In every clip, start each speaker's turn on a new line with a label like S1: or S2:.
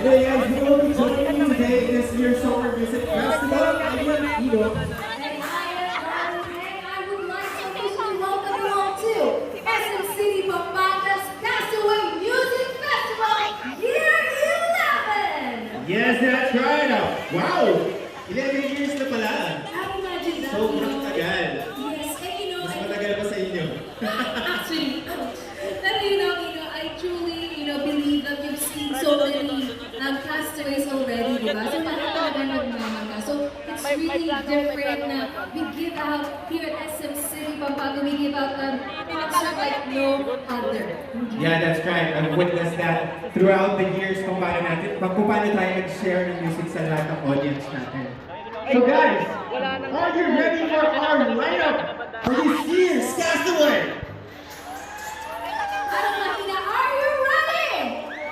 S1: Hey guys, we will be joining you today in this year's Summer Music Festival. I'm Ido.
S2: And I would like to officially welcome you all to SM City Pampanga's Castaway Music Festival Year 11!
S1: Yes, that's right. Wow! 11 years na pala.
S2: I imagine that,
S1: Sobrang tagal.
S2: Yes, and
S1: Mas matagal pa sa inyo.
S2: actually, pero I truly, believe that you've seen so many castaways already, di ba? So parang talaga nagmamangga. So it's really different na we give out here at SM City Pampanga, we give out concert like no other.
S1: Yeah, that's right. I've witnessed that throughout the years kung paano tayo nag-share ng music sa lahat ng audience natin. So guys, are you ready for our lineup for this year's Castaway?
S2: Parang Makina, are you ready?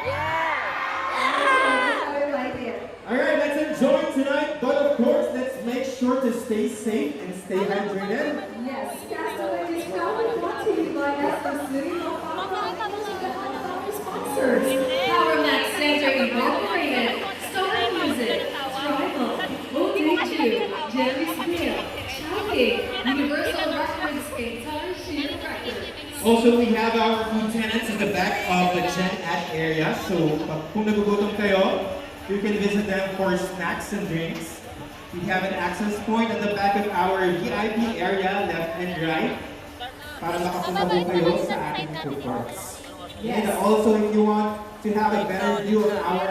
S2: Yeah! Are you right there?
S1: Alright, let's enjoy tonight, but of course, let's make sure to stay safe and stay hydrated.
S2: Yes, Castaway is proudly brought to you by SM City Pampanga and our sponsors. Power Max Center Incorporated, Story Music, Tribal, ODG, Jerry's Beer, Chowking, Universal Records, and Tarshier Records.
S1: Also, we have our food tenants in the back of the Gen Ed area. So, kung nagugutom kayo, you can visit them for snacks and drinks. We have an access point at the back of our VIP area, left and right, para makapunta po kayo sa ating food courts. And also, if you want to have a better view of our